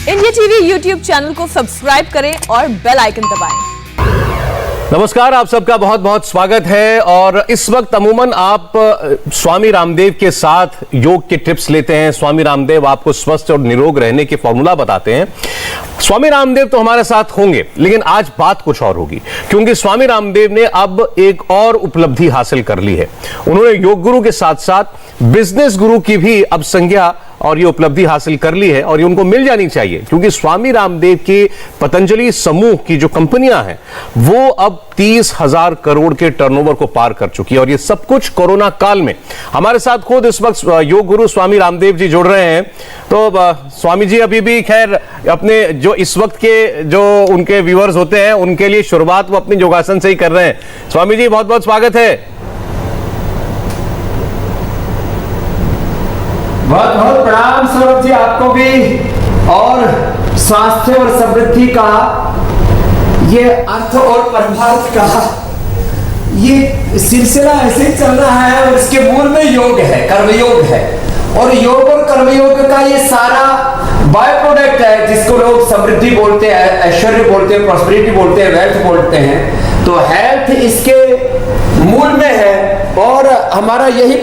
India TV YouTube channel को subscribe करें और बेल आइकन दबाएं। नमस्कार, आप सबका बहुत बहुत स्वागत है। और इस वक्त अमूमन आप स्वामी रामदेव के साथ योग के टिप्स लेते हैं। स्वामी रामदेव आपको स्वस्थ और निरोग रहने के फॉर्मूला बताते हैं। स्वामी रामदेव तो हमारे साथ होंगे, लेकिन आज बात कुछ और होगी, क्योंकि स्वामी रामदेव ने अब एक और उपलब्धि हासिल कर ली है। उन्होंने योग गुरु के साथ साथ बिजनेस गुरु की भी अब संज्ञा और ये उपलब्धि हासिल कर ली है, और ये उनको मिल जानी चाहिए, क्योंकि स्वामी रामदेव की पतंजलि समूह की जो कंपनियां हैं वो अब 30,000 करोड़ के टर्नओवर को पार कर चुकी है। और ये सब कुछ कोरोना काल में। हमारे साथ खुद इस वक्त योग गुरु स्वामी रामदेव जी जुड़ रहे हैं। तो स्वामी जी अभी भी खैर अपने जो इस वक्त के जो उनके व्यूअर्स होते हैं उनके लिए शुरुआत वो अपनी योगासन से ही कर रहे हैं। स्वामी जी बहुत बहुत स्वागत है। बहुत बहुत प्रणाम सौरभ जी, आपको भी। और स्वास्थ्य और समृद्धि का ये अर्थ और परमार्थ का ये सिलसिला ऐसे ही चल रहा है, और इसके मूल में योग है, कर्मयोग है। और योग और कर्मयोग का ये सारा बाय प्रोडक्ट है, जिसको लोग समृद्धि बोलते हैं, ऐश्वर्य बोलते हैं, प्रॉस्पेरिटी बोलते हैं, वेल्थ बोलते हैं। तो हेल्थ इसके मूल में है, और हमारा यही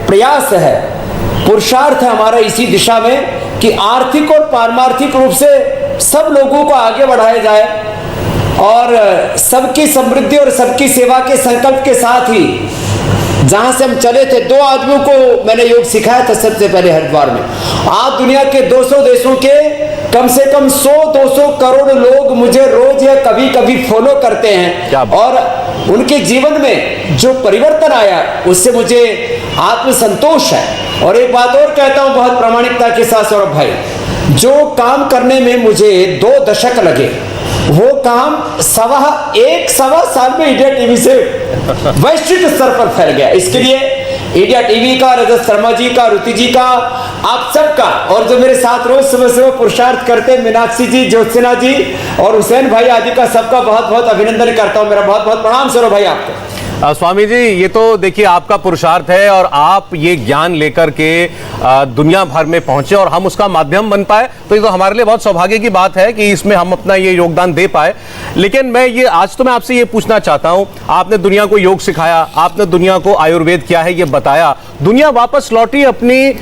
प्रयास है, पुरुषार्थ है हमारा इसी दिशा में कि आर्थिक और पारमार्थिक रूप से सब लोगों को आगे बढ़ाया जाए, और सबकी समृद्धि और सबकी सेवा के संकल्प के साथ ही जहां से हम चले थे, 2 आदमियों को मैंने योग सिखाया था सबसे पहले हरिद्वार में। आज दुनिया के 200 देशों के कम से कम 100-200 करोड़ लोग मुझे रोज या कभी कभी फॉलो करते हैं, और उनके जीवन में जो परिवर्तन आया उससे मुझे आत्मसंतोष है। और एक बात और कहता हूं बहुत प्रामाणिकता के साथ सौरभ भाई, जो काम करने में मुझे 2 दशक लगे, वो काम सवा साल में इंडिया टीवी से वैश्विक स्तर पर फैल गया। इसके लिए इंडिया टीवी का, रजत शर्मा जी का, रुति जी का, आप सबका, और जो मेरे साथ रोज सुबह सुबह पुरुषार्थ करते हैं, मीनाक्षी जी, ज्योत्सना जी और हुसैन भाई आदि का, सबका बहुत बहुत अभिनंदन करता हूं। मेरा बहुत बहुत प्रणाम सौरभ भाई आपको। स्वामी जी, ये तो देखिए आपका पुरुषार्थ है, और आप ये ज्ञान लेकर के दुनिया भर में पहुंचे और हम उसका माध्यम बन पाए, तो ये तो हमारे लिए बहुत सौभाग्य की बात है कि इसमें हम अपना ये योगदान दे पाए। लेकिन मैं आपसे ये पूछना चाहता हूं, आपने दुनिया को योग सिखाया, आपने दुनिया को आयुर्वेद क्या है ये बताया, दुनिया वापस लौटी अपनी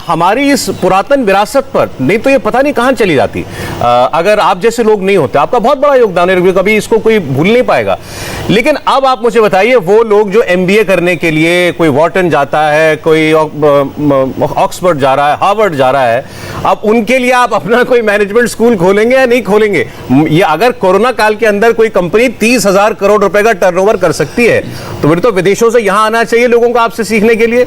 हमारी इस पुरातन विरासत पर, नहीं तो ये पता नहीं कहां चली जाती अगर आप जैसे लोग नहीं होते। आपका बहुत बड़ा योगदान है, कभी इसको कोई भूल नहीं पाएगा। लेकिन अब आप मुझे बताइए, वो लोग जो MBA करने के लिए कोई वॉर्टन जाता है, कोई ऑक्सफोर्ड जा रहा है, हार्वर्ड जा रहा है, अब उनके लिए आप अपना कोई मैनेजमेंट स्कूल खोलेंगे या नहीं खोलेंगे? ये अगर कोरोना काल के अंदर कोई कंपनी 30,000 करोड़ रुपए का टर्नओवर कर सकती है, तो फिर तो विदेशों से यहां आना चाहिए लोगों को आपसे सीखने के लिए।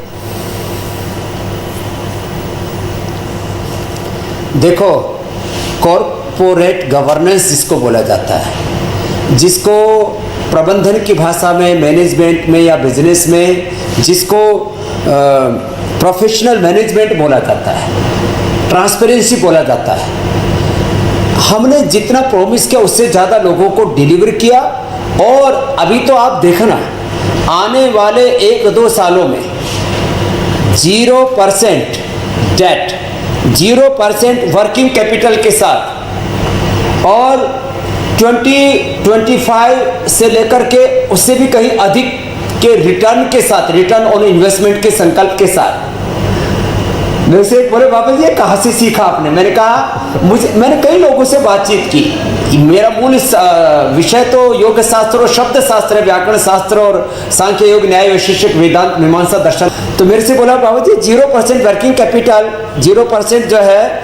देखो, कॉर्पोरेट गवर्नेंस जिसको बोला जाता है, जिसको प्रबंधन की भाषा में, मैनेजमेंट में या बिजनेस में जिसको प्रोफेशनल मैनेजमेंट बोला जाता है, ट्रांसपेरेंसी बोला जाता है, हमने जितना प्रॉमिस किया उससे ज़्यादा लोगों को डिलीवर किया। और अभी तो आप देखना, आने वाले 1-2 सालों में 0% डेट, 0% वर्किंग कैपिटल के साथ, और 2025 से लेकर के उससे भी कहीं अधिक के रिटर्न के साथ, रिटर्न ऑन इन्वेस्टमेंट के संकल्प के साथ। वैसे बोले बाबा जी ये कहाँ से सीखा आपने? मैंने कहा मैंने कई लोगों से बातचीत की। मेरा मूल विषय तो योग शास्त्र और शब्द शास्त्र है, व्याकरण शास्त्र और सांख्य योग, न्याय, वैशेषिक, वेदांत, मीमांसा, दर्शन। तो मेरे से बोला बाबा जी 0% वर्किंग कैपिटल, 0% जो है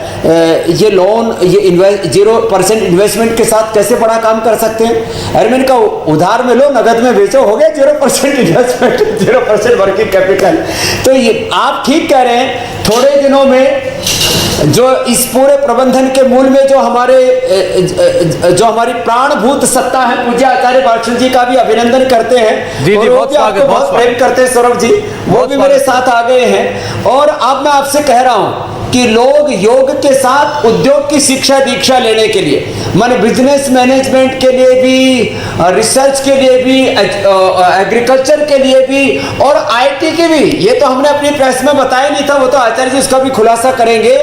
ये लोन, ये 0% इन्वेस्टमेंट के साथ कैसे बड़ा काम कर सकते हैं? अरे मैंने कहा उधार में लो, नगद में बेचो, हो गया 0% इन्वेस्टमेंट, 0% वर्किंग कैपिटल। तो ये आप ठीक कह रहे हैं। थोड़े दिनों में जो इस पूरे प्रबंधन के मूल में जो हमारी प्राणभूत सत्ता है, पूज्य आचार्य बालकृष्ण जी का भी अभिनंदन करते हैं। जी, और वो भी आपको बहुत प्रेम करते हैं सौरभ जी, वो भी मेरे साथ आ गए हैं। और अब मैं आपसे कह रहा हूं कि लोग योग के साथ उद्योग की शिक्षा दीक्षा लेने के लिए, माने बिजनेस मैनेजमेंट के लिए भी, रिसर्च के लिए भी, एग्रीकल्चर के लिए भी और IT के भी, ये तो हमने अपनी प्रेस में बताया नहीं था, वो तो आचार्य जी उसका भी खुलासा करेंगे।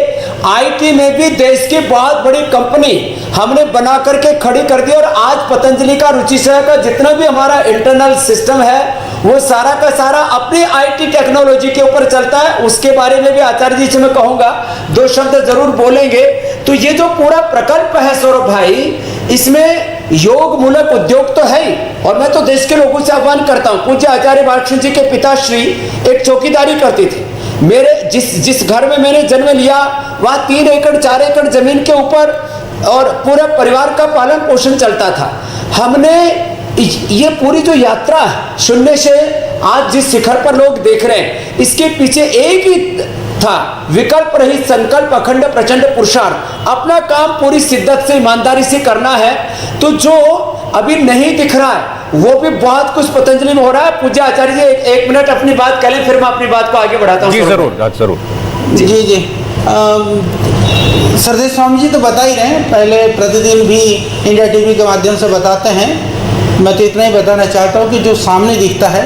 आईटी में भी देश की बहुत बड़ी कंपनी हमने बना करके खड़ी कर दी। और आज पतंजलि का, रुचि सोया का जितना भी हमारा इंटरनल सिस्टम है वो सारा का सारा अपनी आईटी टेक्नोलॉजी के ऊपर चलता है। उसके बारे में भी आचार्य जी से मैं कहूंगा 2 शब्द जरूर बोलेंगे। तो ये जो पूरा प्रकल्प है सौरभ भाई, इसमें योग मूलक उद्योग तो है ही, और मैं तो देश के लोगों से आह्वान करता हूं। पूज्य आचार्य बालकृष्ण जी के पिताश्री एक चौकीदारी करती थी। मेरे जिस घर में मैंने जन्म लिया वहां 3 एकड़ 4 एकड़ जमीन के ऊपर और पूरा परिवार का पालन पोषण चलता था। हमने ये पूरी जो यात्रा शून्य से आज जिस शिखर पर लोग देख रहे हैं, इसके पीछे एक ही था, विकल्प रहित संकल्प, अखंड प्रचंड पुरुषार्थ। अपना काम पूरी शिद्दत से, ईमानदारी से करना है। तो जो अभी नहीं दिख रहा है वो भी बहुत कुछ पतंजलि में हो रहा है। पूज्य आचार्य जी 1 मिनट अपनी बात कह लें, फिर मैं अपनी बात को आगे बढ़ाता हूँ। जी जरूर जरूर। जी सरदेश स्वामी जी तो बता ही रहे हैं, पहले प्रतिदिन भी इंडिया टीवी के माध्यम से बताते हैं। मैं तो इतना ही बताना चाहता हूँ कि जो सामने दिखता है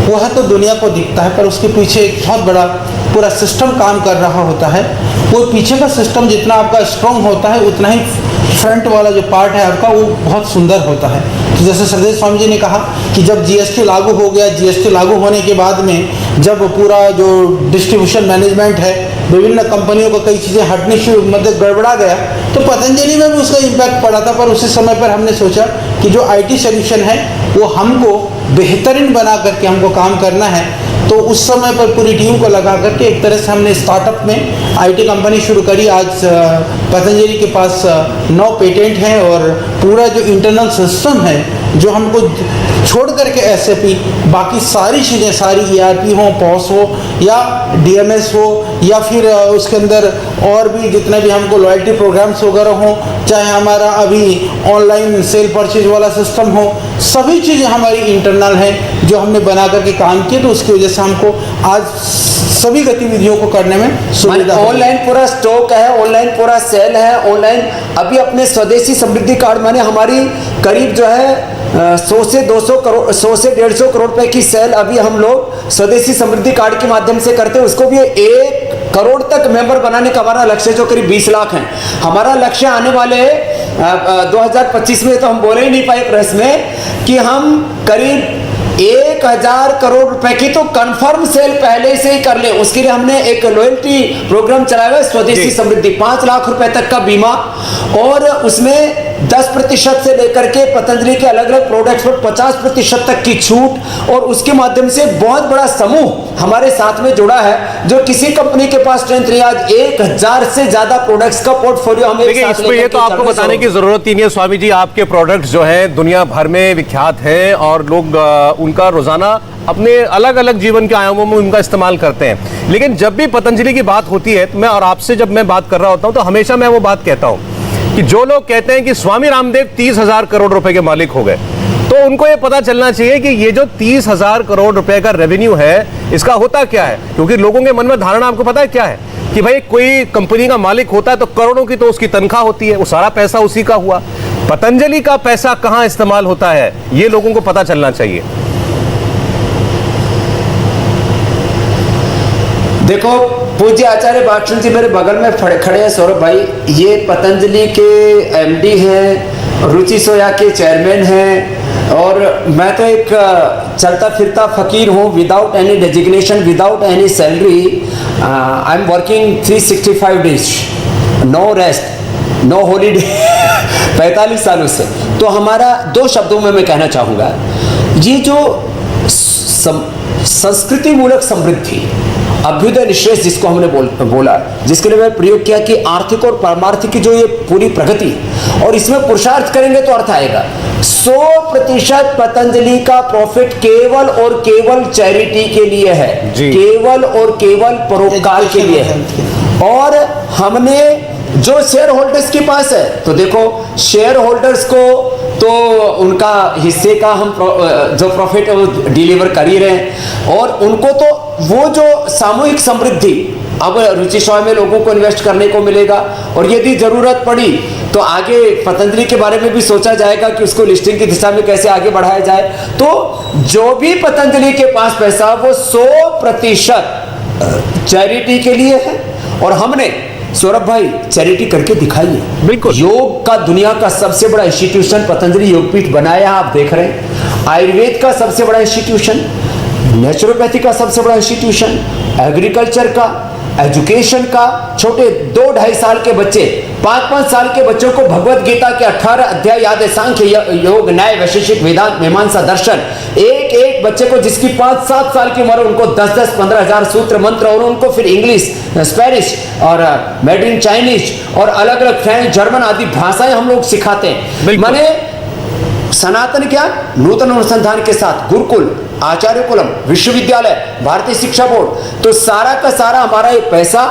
वह तो दुनिया को दिखता है, पर उसके पीछे एक बहुत बड़ा पूरा सिस्टम काम कर रहा होता है। वो पीछे का सिस्टम जितना आपका स्ट्रॉन्ग होता है उतना ही फ्रंट वाला जो पार्ट है आपका वो बहुत सुंदर होता है। तो जैसे सरदेश स्वामी जी ने कहा कि जब जीएसटी लागू हो गया, जीएसटी लागू होने के बाद में जब पूरा जो डिस्ट्रीब्यूशन मैनेजमेंट है, विभिन्न कंपनियों को कई चीज़ें हटनी शुरू, मतलब गड़बड़ा गया, तो पतंजलि में भी उसका इम्पैक्ट पड़ा था। पर उसी समय पर हमने सोचा कि जो आईटी सोल्यूशन है वो हमको बेहतरीन बना करके हमको काम करना है। तो उस समय पर पूरी टीम को लगा करके एक तरह से हमने स्टार्टअप में आईटी कंपनी शुरू करी। आज पतंजलि के पास 9 पेटेंट हैं और पूरा जो इंटरनल सिस्टम है जो हमको छोड़ करके एसएपी बाकी सारी चीज़ें, सारी ईआरपी हो, पॉस हो या डीएमएस हो या फिर उसके अंदर और भी जितने भी हमको लॉयल्टी प्रोग्राम्स वगैरह हो, चाहे हमारा अभी ऑनलाइन सेल परचेज वाला सिस्टम हो, सभी चीज़ें हमारी इंटरनल हैं जो हमने बना करके काम किए। तो उसकी वजह से हमको आज सभी गतिविधियों को करने में सुविधा। ऑनलाइन पूरा स्टॉक है, ऑनलाइन पूरा सेल है, ऑनलाइन अभी अपने स्वदेशी समृद्धि कार्ड माने हमारी करीब जो है 100 से 200 करोड़, 100 से 150 करोड़ रुपए की सेल अभी हम लोग स्वदेशी समृद्धि कार्ड के माध्यम से करते हैं। उसको भी 1 करोड़ तक मेंबर बनाने का हमारा लक्ष्य जो करीब 20 लाख है। हमारा लक्ष्य आने वाले 2025 में, तो हम बोले ही नहीं पाए प्रेस में, कि हम करीब 1000 करोड़ रुपए की तो कंफर्म सेल पहले से ही कर ले। उसके लिए हमने एक लॉयल्टी प्रोग्राम चलाया है, स्वदेशी समृद्धि, 5 लाख रुपए तक का बीमा, और उसमें 10% से लेकर के पतंजलि के अलग अलग प्रोडक्ट्स पर 50% तक की छूट, और उसके माध्यम से बहुत बड़ा समूह हमारे साथ में जुड़ा है जो किसी कंपनी के पास स्ट्रेंथ नहीं। आज 1000 से ज्यादा प्रोडक्ट्स का पोर्टफोलियो हमें एक साथ इसमें ये तो आपको बताने की जरूरत ही नहीं है स्वामी जी, आपके प्रोडक्ट्स जो हैं दुनिया भर में विख्यात हैं और लोग उनका रोजाना अपने अलग अलग जीवन के आयामों में उनका इस्तेमाल करते हैं। लेकिन जब भी पतंजलि की बात होती है तो मैं, और आपसे जब मैं बात कर रहा होता हूं तो हमेशा मैं वो बात कहता हूं कि जो लोग कहते हैं कि स्वामी रामदेव 30,000 करोड़ रुपए के मालिक हो गए, तो उनको ये पता चलना चाहिए कि ये जो 30,000 करोड़ रुपए का रेवेन्यू है इसका होता क्या है। क्योंकि लोगों के मन में धारणा आपको पता है क्या है कि भाई कोई कंपनी का मालिक होता है तो करोड़ों की तो उसकी तनख्वाह होती है, वो सारा पैसा उसी का हुआ। पतंजलि का पैसा कहां इस्तेमाल होता है ये लोगों को पता चलना चाहिए। देखो, पूज्य आचार्य बालकृष्ण जी मेरे बगल में खड़े हैं सौरभ भाई। ये पतंजलि के एमडी हैं, रुचि सोया के चेयरमैन हैं, और मैं तो एक चलता फिरता फकीर हूँ, without any designation, without any salary. I am working 365 days, no rest, no holiday 45 सालों से। तो हमारा 2 शब्दों में मैं कहना चाहूँगा, ये जो संस्कृति मूलक समृद्धि, अभ्युदय निश्रेष जिसको हमने बोला, जिसके लिए मैं प्रयोग किया कि आर्थिक और परमार्थिक की जो ये पूरी प्रगति, और इसमें पुरुषार्थ करेंगे तो अर्थ आएगा। 100% पतंजलि का प्रॉफिट केवल और केवल चैरिटी के लिए है, केवल और केवल परोपकार के लिए है। और हमने जो शेयर होल्डर्स के पास है, तो देखो शेयर होल्डर्स को तो उनका हिस्से का हम जो प्रॉफिट है वो डिलीवर कर ही रहे हैं, और उनको तो वो जो सामूहिक समृद्धि अब रुचि सोया में लोगों को इन्वेस्ट करने को मिलेगा। और यदि जरूरत पड़ी तो आगे पतंजलि के बारे में भी सोचा जाएगा कि उसको लिस्टिंग की दिशा में कैसे आगे बढ़ाया जाए। तो जो भी पतंजलि के पास पैसा वो 100% चैरिटी के लिए है। और हमने सौरभ भाई चैरिटी करके दिखाइए। बिल्कुल। योग का दुनिया का सबसे बड़ा इंस्टीट्यूशन पतंजलि योगपीठ बनाया, आप देख रहे हैं। आयुर्वेद का सबसे बड़ा इंस्टीट्यूशन, नेचुरोपैथी का सबसे बड़ा इंस्टीट्यूशन, एग्रीकल्चर का, एजुकेशन का, छोटे 2-2.5 साल के बच्चे, 5-5 साल के बच्चों को भगवत गीता के 18 अध्याय याद है, सांख्य, योग, न्याय, वैशेषिक, वेदांत, मीमांसा, दर्शन। एक एक बच्चे को जिसकी 5-7 साल की उम्र, उनको 10-10, 15,000 सूत्र मंत्र, और उनको फिर इंग्लिश, स्पेनिश और मैड्रिन चाइनीज और अलग अलग फ्रेंच, जर्मन आदि भाषाएं हम लोग सिखाते हैं। माने सनातन ज्ञान नूतन अनुसंधान के साथ गुरुकुल, आचार्य कुलम, विश्वविद्यालय, भारतीय शिक्षा बोर्ड, तो सारा का सारा हमारा ये पैसा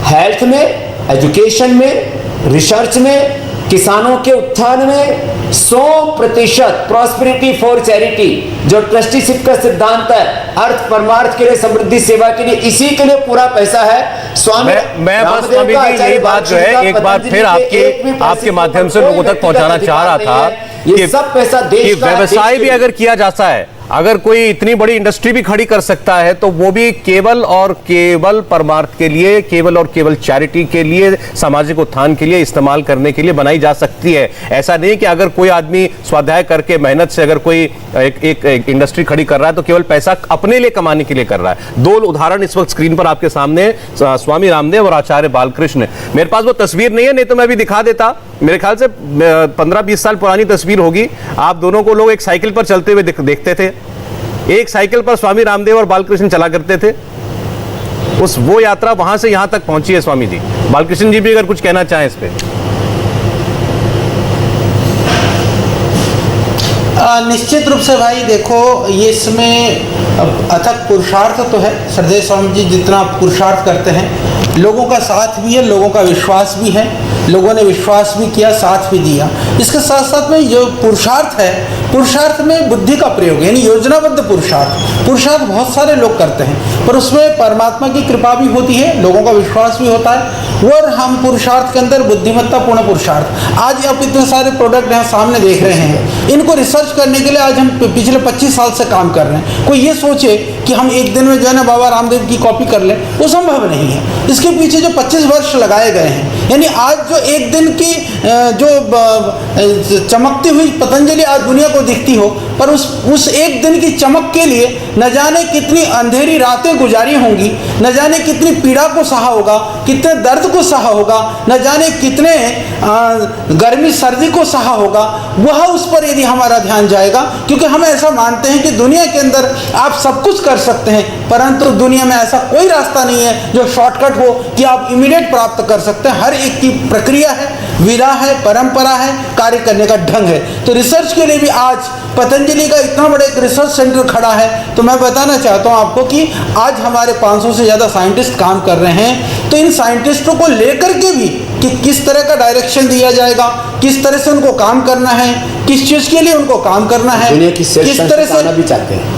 हेल्थ में, एजुकेशन में, रिसर्च में, किसानों के उत्थान में 100% प्रॉस्पेरिटी फॉर चैरिटी, जो ट्रस्टीशिप का सिद्धांत है, अर्थ परमार्थ के लिए, समृद्धि सेवा के लिए, इसी के लिए पूरा पैसा है। स्वामी मैं बस स्वामी जी यही बात जो है एक बार फिर आपके माध्यम से लोगों तक पहुंचाना चाह रहा था ये सब पैसा देश का, व्यवसाय भी अगर किया जाता है, अगर कोई इतनी बड़ी इंडस्ट्री भी खड़ी कर सकता है, तो वो भी केवल और केवल परमार्थ के लिए, केवल और केवल चैरिटी के लिए, सामाजिक उत्थान के लिए इस्तेमाल करने के लिए बनाई जा सकती है। ऐसा नहीं कि अगर कोई आदमी स्वाध्याय करके मेहनत से अगर कोई एक इंडस्ट्री खड़ी कर रहा है तो केवल पैसा अपने लिए कमाने के लिए कर रहा है। 2 उदाहरण इस वक्त स्क्रीन पर आपके सामने, स्वामी रामदेव और आचार्य बालकृष्ण। मेरे पास वो तस्वीर नहीं है, नहीं तो मैं भी दिखा देता। मेरे ख्याल से 15-20 साल पुरानी तस्वीर होगी। आप दोनों को लोग एक साइकिल पर चलते हुए देखते थे। एक साइकिल पर स्वामी रामदेव और बालकृष्ण चला करते थे। वो यात्रा वहां से यहां तक पहुंची है स्वामी जी। बालकृष्ण जी भी अगर कुछ कहना चाहें इस पे। निश्चित रूप से भाई देखो, ये इसमें अथक पुरुषार्थ तो है। श्रद्धेय स्वामी जी जितना पुरुषार्थ करते हैं, लोगों का साथ भी है, लोगों का विश्वास भी है, लोगों ने विश्वास भी किया, साथ भी दिया। इसके साथ साथ में जो पुरुषार्थ है, पुरुषार्थ में बुद्धि का प्रयोग, यानी योजनाबद्ध पुरुषार्थ बहुत सारे लोग करते हैं, पर उसमें परमात्मा की कृपा भी होती है, लोगों का विश्वास भी होता है। और हम पुरुषार्थ के अंदर बुद्धिमत्तापूर्ण पुरुषार्थ, आज आप इतने सारे प्रोडक्ट यहाँ सामने देख रहे हैं, इनको रिसर्च करने के लिए आज हम पिछले 25 साल से काम कर रहे हैं। कोई ये सोचे कि हम एक दिन में जो है ना बाबा रामदेव की कॉपी कर लें, वो संभव नहीं है। इसके पीछे जो 25 वर्ष लगाए गए हैं, यानी आज जो एक दिन की जो चमकती हुई पतंजलि आज दुनिया को दिखती हो, पर उस एक दिन की चमक के लिए न जाने कितनी अंधेरी रातें गुजारी होंगी, न जाने कितनी पीड़ा को सहा होगा, कितने दर्द को सहा होगा, न जाने कितने गर्मी सर्दी को सहा होगा। वह उस पर यदि हमारा ध्यान जाएगा, क्योंकि हम ऐसा मानते हैं कि दुनिया के अंदर आप सब कुछ कर सकते हैं, परंतु दुनिया में ऐसा कोई रास्ता नहीं है जो शॉर्टकट हो कि आप इमीडिएट प्राप्त कर सकते हैं। हर एक की प्रक्रिया है, विधा है, परंपरा है, कार्य करने का ढंग है। तो रिसर्च के लिए भी आज पतंजलि का इतना बड़ा एक रिसर्च सेंटर खड़ा है। तो मैं बताना चाहता हूं आपको कि आज हमारे 500 से ज़्यादा साइंटिस्ट काम कर रहे हैं। तो इन साइंटिस्टों को लेकर के भी कि किस तरह का डायरेक्शन दिया जाएगा, किस तरह से उनको काम करना है, किस चीज़ के लिए उनको काम करना है, किस तरह से भी चाहते हैं।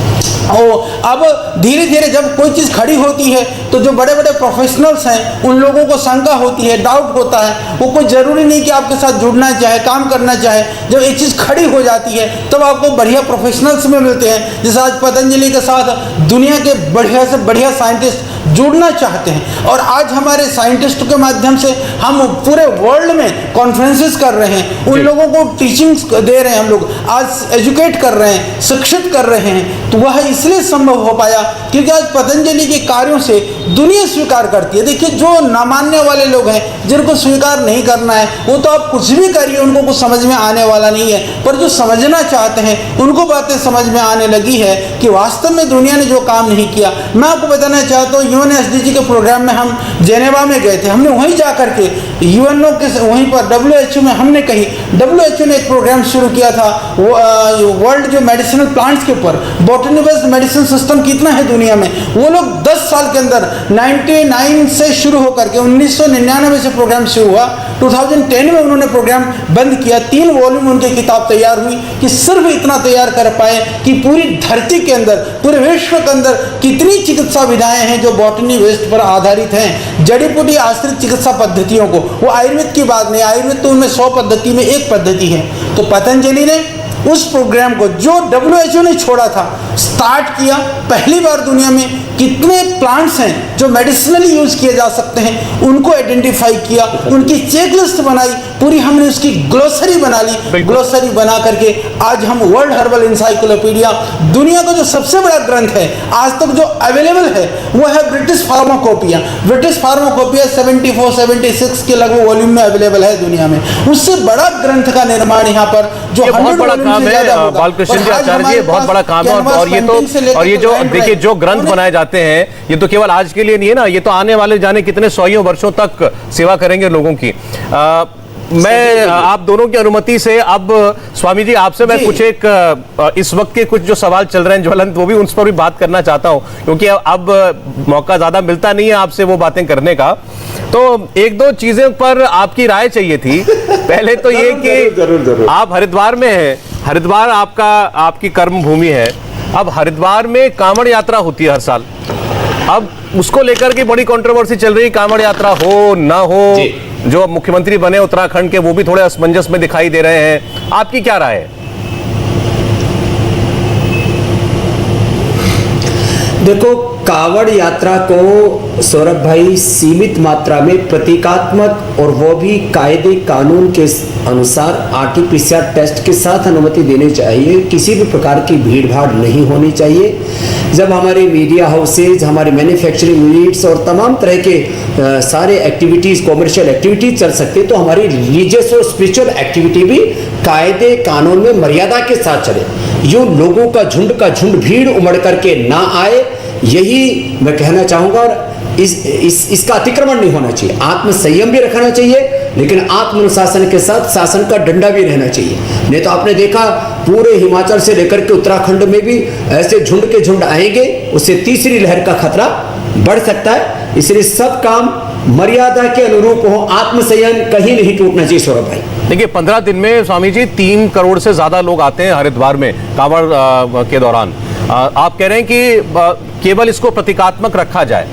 अब धीरे धीरे जब कोई चीज़ खड़ी होती है तो जो बड़े बड़े प्रोफेशनल्स हैं उन लोगों को शंका होती है, डाउट होता है। वो कोई ज़रूरी नहीं कि आपके साथ जुड़ना चाहे, काम करना चाहे। जब एक चीज़ खड़ी हो जाती है तब आपको बढ़िया प्रोफेशनल्स में मिलते हैं। जैसे आज पतंजलि के साथ दुनिया के बढ़िया से बढ़िया साइंटिस्ट जुड़ना चाहते हैं, और आज हमारे साइंटिस्ट के माध्यम से हम पूरे वर्ल्ड में कॉन्फ्रेंसेस कर रहे हैं, उन लोगों को टीचिंग्स दे रहे हैं, हम लोग आज एजुकेट कर रहे हैं, शिक्षित कर रहे हैं। तो वह इसलिए संभव हो पाया क्योंकि आज पतंजलि के कार्यों से दुनिया स्वीकार करती है। देखिए, जो न मानने वाले लोग हैं, जिनको स्वीकार नहीं करना है, वो तो आप कुछ भी करिए, उनको कुछ समझ में आने वाला नहीं है। पर जो समझना चाहते हैं उनको बातें समझ में आने लगी है कि वास्तव में दुनिया ने जो काम नहीं किया। मैं आपको बताना चाहता हूँ, UNSDG के प्रोग्राम में हम जेनेवा में गए थे। हमने वहीं जा करके UNO के वहीं पर WHO में हमने कही, WHO ने एक प्रोग्राम शुरू किया था वर्ल्ड जो मेडिसिनल प्लांट्स के ऊपर, बॉटनी बेस्ड मेडिसिन सिस्टम कितना है दुनिया में। वो लोग 10 साल के अंदर 99 से शुरू होकर के 1999 से प्रोग्राम शुरू हुआ। 2010 में उन्होंने प्रोग्राम बंद किया। 3 वॉल्यूम उनकी किताब तैयार हुई कि सिर्फ इतना तैयार कर पाए कि पूरी धरती के अंदर, पूरे विश्व के अंदर कितनी चिकित्सा विधाएं हैं जो बॉटनी वेस्ट पर आधारित हैं, जड़ी बूटी आश्रित चिकित्सा पद्धतियों को। वो आयुर्वेद की बात नहीं, आयुर्वेद तो उनमें 100 पद्धति में एक पद्धति है। तो पतंजलि ने उस प्रोग्राम को जो WHO ने छोड़ा था, स्टार्ट किया। पहली बार दुनिया में कितने प्लांट्स हैं जो मेडिसिनली यूज किए जा सकते हैं, उनको आइडेंटिफाई किया, उनकी चेकलिस्ट बनाई, पूरी हमने उसकी ग्लोसरी बना ली। ग्लोसरी बना करके आज हम वर्ल्ड हर्बल इंसाइक्लोपीडिया, दुनिया का जो सबसे बड़ा ग्रंथ है आज तक जो अवेलेबल है वो है ब्रिटिश फार्माकोपिया। ब्रिटिश फार्माकोपिया 74-76 के लगभग वॉल्यूम में अवेलेबल है दुनिया में। उससे बड़ा ग्रंथ का निर्माण यहाँ पर जो बहुत बड़ा काम है बालकृष्ण जी आचार्य जी, बहुत बड़ा काम है। और ये जो देखिए जो ग्रंथ बनाए जाते हैं ये तो केवल आज के लिए नहीं है ना, ये तो आने वाले जाने कितने सौ वर्षों तक सेवा करेंगे लोगों की। मैं आप दोनों की अनुमति से अब स्वामी जी आपसे मैं कुछ एक इस वक्त के कुछ जो सवाल चल रहे हैं ज्वलंत, वो भी उस पर भी बात करना चाहता हूं, क्योंकि अब मौका ज्यादा मिलता नहीं है आपसे वो बातें करने का। तो एक दो चीजें पर आपकी राय चाहिए थी। पहले तो ये कि आप हरिद्वार में हैं, हरिद्वार आपकी कर्म भूमि है। अब हरिद्वार में कांवड़ यात्रा होती है हर साल, अब उसको लेकर के बड़ी कंट्रोवर्सी चल रही है, कांवड़ यात्रा हो ना हो। जो मुख्यमंत्री बने उत्तराखंड के वो भी थोड़े असमंजस में दिखाई दे रहे हैं, आपकी क्या राय है? देखो, कांवड़ यात्रा को सौरभ भाई सीमित मात्रा में प्रतीकात्मक और वो भी कायदे कानून के अनुसार आरटीपीसीआर टेस्ट के साथ अनुमति देनी चाहिए। किसी भी प्रकार की भीड़ भाड़ नहीं होनी चाहिए। जब हमारे मीडिया हाउसेज, हमारे मैन्युफैक्चरिंग यूनिट्स और तमाम तरह के सारे एक्टिविटीज़, कॉमर्शियल एक्टिविटीज चल सकते तो हमारी रिलीजियस और स्पिरिचुअल एक्टिविटी भी कायदे कानून में मर्यादा के साथ चले। यूँ लोगों का झुंड भीड़ उमड़ करके ना आए, यही मैं कहना चाहूँगा। और इसका अतिक्रमण नहीं होना चाहिए। आत्म संयम भी रखना चाहिए, लेकिन आत्मानुशासन के साथ शासन का डंडा भी रहना चाहिए। नहीं तो आपने देखा पूरे हिमाचल से लेकर के उत्तराखंड में भी ऐसे झुंड के झुंड आएंगे, उससे तीसरी लहर का खतरा बढ़ सकता है। इसलिए सब काम मर्यादा के अनुरूप हो, आत्मसंयम कहीं नहीं टूटना चाहिए सौरभ भाई। देखिए 15 दिन में स्वामी जी 3 करोड़ से ज्यादा लोग आते हैं हरिद्वार में कांवड़ के दौरान। आप कह रहे हैं कि केवल इसको प्रतीकात्मक रखा जाए,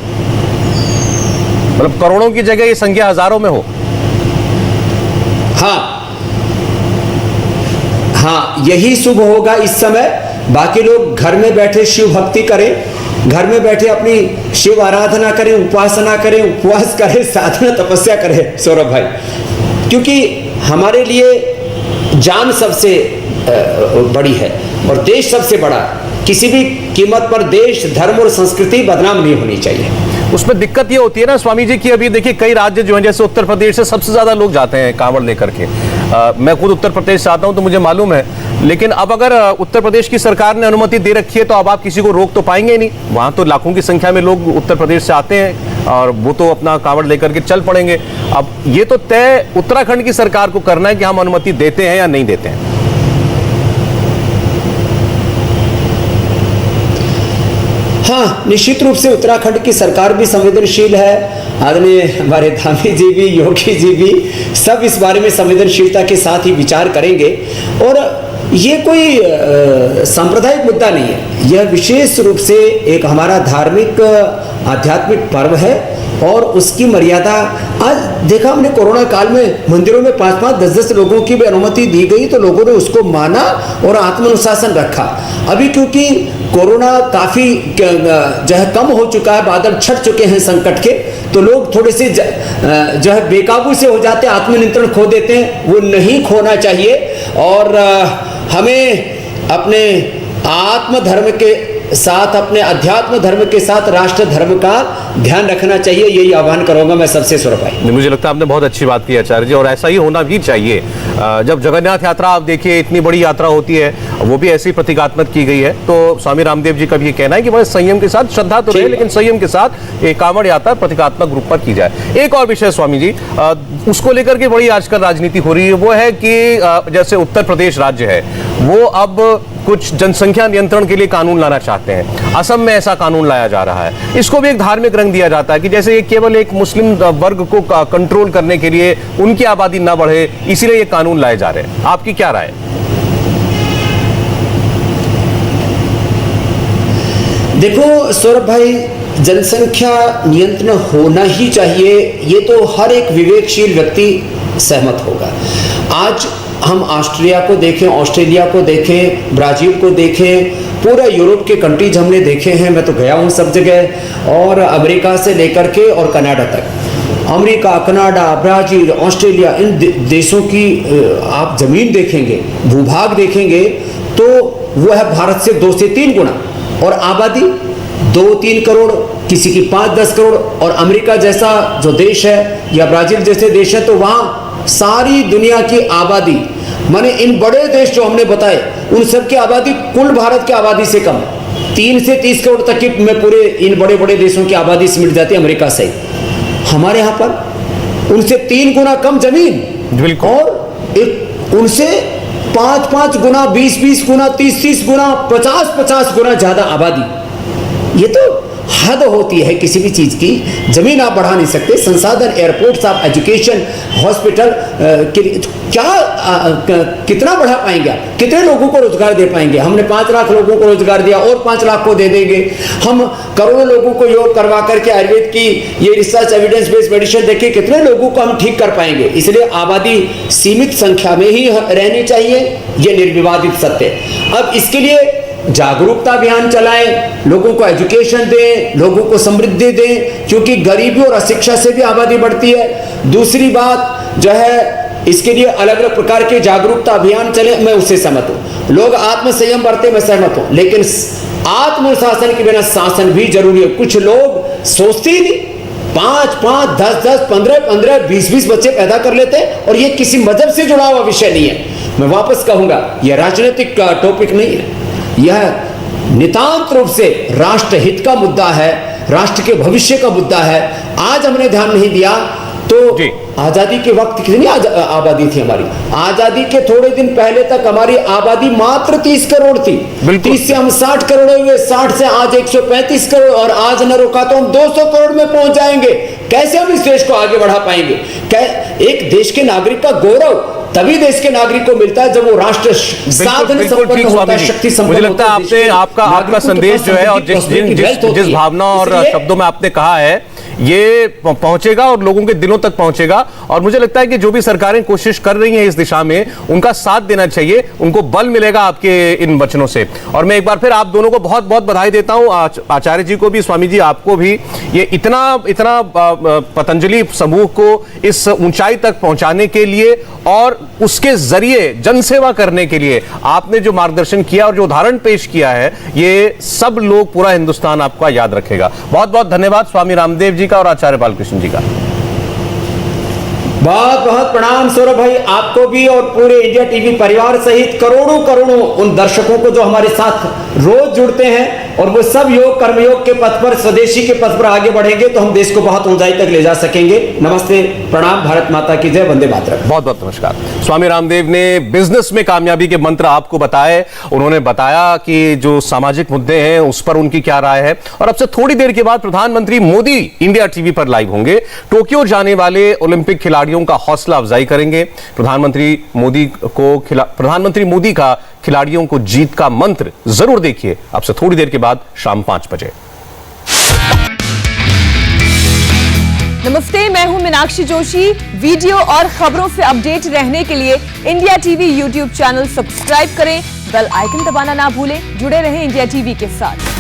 मतलब करोड़ों की जगह ये संख्या हजारों में हो। हाँ, यही शुभ होगा इस समय। बाकी लोग घर में बैठे शिव भक्ति करें, घर में बैठे अपनी शिव आराधना करें, उपासना करें, उपवास करें, साधना तपस्या करें सौरभ भाई, क्योंकि हमारे लिए जान सबसे बड़ी है और देश सबसे बड़ा है। किसी भी कीमत पर देश, धर्म और संस्कृति बदनाम नहीं होनी चाहिए। उसमें दिक्कत ये होती है ना स्वामी जी की, अभी देखिए कई राज्य जो हैं, जैसे उत्तर प्रदेश से सबसे ज्यादा लोग जाते हैं कांवड़ लेकर के। मैं खुद उत्तर प्रदेश से आता हूं तो मुझे मालूम है। लेकिन अब अगर उत्तर प्रदेश की सरकार ने अनुमति दे रखी है तो अब आप किसी को रोक तो पाएंगे नहीं। वहां तो लाखों की संख्या में लोग उत्तर प्रदेश से आते हैं और वो तो अपना कांवड़ लेकर के चल पड़ेंगे। अब ये तो तय उत्तराखंड की सरकार को करना है कि हम अनुमति देते हैं या नहीं देते हैं। हाँ, निश्चित रूप से उत्तराखंड की सरकार भी संवेदनशील है। आदरणीय हमारे धामी जी भी, योगी जी भी सब इस बारे में संवेदनशीलता के साथ ही विचार करेंगे। और ये कोई सांप्रदायिक मुद्दा नहीं है, यह विशेष रूप से एक हमारा धार्मिक आध्यात्मिक पर्व है और उसकी मर्यादा आज देखा हमने कोरोना काल में मंदिरों में 5-5, 10-10 लोगों की भी अनुमति दी गई तो लोगों ने उसको माना और आत्मानुशासन रखा। अभी क्योंकि कोरोना काफी जो है कम हो चुका है, बादल छट चुके हैं संकट के, तो लोग थोड़े से जो है बेकाबू से हो जाते हैं, आत्मनियंत्रण खो देते हैं। वो नहीं खोना चाहिए और हमें अपने आत्म धर्म के साथ, अपने अध्यात्म धर्म के साथ राष्ट्र धर्म का ध्यान रखना चाहिए। यही आह्वान करूंगा मैं सबसे सौरभ भाई। मुझे लगता है आपने बहुत अच्छी बात की आचार्य जी, और ऐसा ही होना भी चाहिए। जब जगन्नाथ यात्रा आप देखिए, इतनी बड़ी यात्रा होती है, वो भी ऐसी प्रतीकात्मक की गई है। तो स्वामी रामदेव जी का भी ये कहना है कि बड़े संयम के साथ, श्रद्धा तो रहे लेकिन संयम के साथ एक कांवड़ यात्रा प्रतीकात्मक रूप पर की जाए। एक और विषय स्वामी जी, उसको लेकर के बड़ी आजकल राजनीति हो रही है, वो है कि जैसे उत्तर प्रदेश राज्य है वो अब कुछ जनसंख्या नियंत्रण के लिए कानून लाना चाहते हैं। असम में ऐसा कानून लाया जा रहा है। इसको भी एक धार्मिक रंग दिया जाता है कि जैसे ये केवल एक मुस्लिम वर्ग को कंट्रोल करने के लिए, उनकी आबादी ना बढ़े, इसीलिए ये कानून लाए जा रहे हैं। आपकी क्या राय? देखो सौरभ भाई, जनसंख्या नियंत्रण होना ही चाहिए, ये तो हर एक विवेकशील व्यक्ति सहमत होगा। आज हम ऑस्ट्रिया को देखें, ऑस्ट्रेलिया को देखें, ब्राजील को देखें, पूरा यूरोप के कंट्रीज हमने देखे हैं, मैं तो गया हूँ सब जगह, और अमेरिका से लेकर के और कनाडा तक। अमेरिका, कनाडा, ब्राज़ील, ऑस्ट्रेलिया, इन देशों की आप ज़मीन देखेंगे, भूभाग देखेंगे तो वो है भारत से 2 से 3 गुना, और आबादी 2-3 करोड़, किसी की 5-10 करोड़। और अमेरिका जैसा जो देश है या ब्राज़ील जैसे देश है, तो वहाँ सारी दुनिया की आबादी, माने इन बड़े देश जो हमने बताए उन सब की आबादी कुल भारत की आबादी से कम है। 3 से 30 करोड़ तक की में पूरे इन बड़े बड़े देशों की आबादी सिमट जाती है अमेरिका से। हमारे यहाँ पर उनसे 3 गुना कम जमीन, बिल्कुल, और एक उनसे 5-5 गुना, 20-20 गुना, 30-30 गुना, 50-50 गुना ज्यादा आबादी। ये तो हद होती है किसी भी चीज की। जमीन आप बढ़ा नहीं सकते, संसाधन, एयरपोर्ट्स, आप एजुकेशन, हॉस्पिटल, कितना बढ़ा पाएंगे आप? कितने लोगों को रोजगार दे पाएंगे? हमने 5 लाख लोगों को रोजगार दिया, और 5 लाख को दे देंगे। हम करोड़ों लोगों को योग करवा करके आयुर्वेद की ये रिसर्च एविडेंस बेस्ड मेडिसिन देखिए, कितने लोगों को हम ठीक कर पाएंगे? इसलिए आबादी सीमित संख्या में ही रहनी चाहिए, ये निर्विवादित सत्य। अब इसके लिए जागरूकता अभियान चलाएं, लोगों को एजुकेशन दें, लोगों को समृद्धि दें, क्योंकि गरीबी और अशिक्षा से भी आबादी बढ़ती है। दूसरी बात जो है, इसके लिए अलग अलग प्रकार के जागरूकता अभियान चले, मैं उससे सहमत हूं। लोग आत्मसंयम बरते, मैं सहमत हूं, लेकिन आत्मशासन के बिना शासन भी जरूरी है। कुछ लोग सोचते ही नहीं, 5-5, 10-10, 15-15, 20-20 बच्चे पैदा कर लेते हैं, और ये किसी मजहब से जुड़ा हुआ विषय नहीं है। मैं वापस कहूंगा, यह राजनीतिक टॉपिक नहीं है, यह नितांत रूप से राष्ट्र हित का मुद्दा है, राष्ट्र के भविष्य का मुद्दा है। आज हमने ध्यान नहीं दिया तो आजादी के वक्त कितनी आबादी थी हमारी? आजादी के थोड़े दिन पहले तक हमारी आबादी मात्र 30 करोड़ थी। 30 से हम 60 करोड़ हुए, 60 से आज 135 करोड़, और आज न रुका तो हम 200 करोड़ में पहुंच जाएंगे। कैसे हम इस देश को आगे बढ़ा पाएंगे? एक देश के नागरिक का गौरव तभी देश के नागरिक को मिलता है जब वो राष्ट्र साधन संपन्न होता है, शक्ति संपन्न। मुझे लगता है आपका संदेश जो है, और जिस भावना और शब्दों में आपने कहा है, ये पहुंचेगा और लोगों के दिलों तक पहुंचेगा। और मुझे लगता है कि जो भी सरकारें कोशिश कर रही हैं इस दिशा में, उनका साथ देना चाहिए, उनको बल मिलेगा आपके इन वचनों से। और मैं एक बार फिर आप दोनों को बहुत बहुत बधाई देता हूं, आचार्य जी को भी, स्वामी जी आपको भी। ये इतना पतंजलि समूह को इस ऊंचाई तक पहुंचाने के लिए और उसके जरिए जनसेवा करने के लिए आपने जो मार्गदर्शन किया और जो उदाहरण पेश किया है, ये सब लोग, पूरा हिंदुस्तान आपका याद रखेगा। बहुत बहुत धन्यवाद स्वामी रामदेव जी का और आचार्य बालकृष्ण जी का। बहुत बहुत प्रणाम सौरभ भाई, आपको भी और पूरे इंडिया टीवी परिवार सहित करोड़ों करोड़ों उन दर्शकों को जो हमारे साथ रोज जुड़ते हैं, और वो सब योग कर्मयोग के पथ पर, स्वदेशी के पथ पर आगे बढ़ेंगे तो हम देश को बहुत ऊंचाई तक ले जा सकेंगे। नमस्ते, प्रणाम, भारत माता की जय, वंदे मातरम। बहुत बहुत नमस्कार। स्वामी रामदेव ने बिजनेस में कामयाबी के मंत्र आपको बताए। उन्होंने बताया कि जो सामाजिक मुद्दे हैं उस पर उनकी क्या राय है। और अब से थोड़ी देर के बाद प्रधानमंत्री मोदी इंडिया टीवी पर लाइव होंगे, टोक्यो जाने वाले ओलंपिक खिलाड़ियों का हौसला अफजाई करेंगे। प्रधानमंत्री मोदी का खिलाड़ियों को जीत का मंत्र जरूर देखिए, आपसे थोड़ी देर के बाद शाम 5 बजे। नमस्ते, मैं हूं मीनाक्षी जोशी। वीडियो और खबरों से अपडेट रहने के लिए India TV YouTube channel subscribe करें, बेल आइकन दबाना ना भूलें। जुड़े रहें इंडिया टीवी के साथ।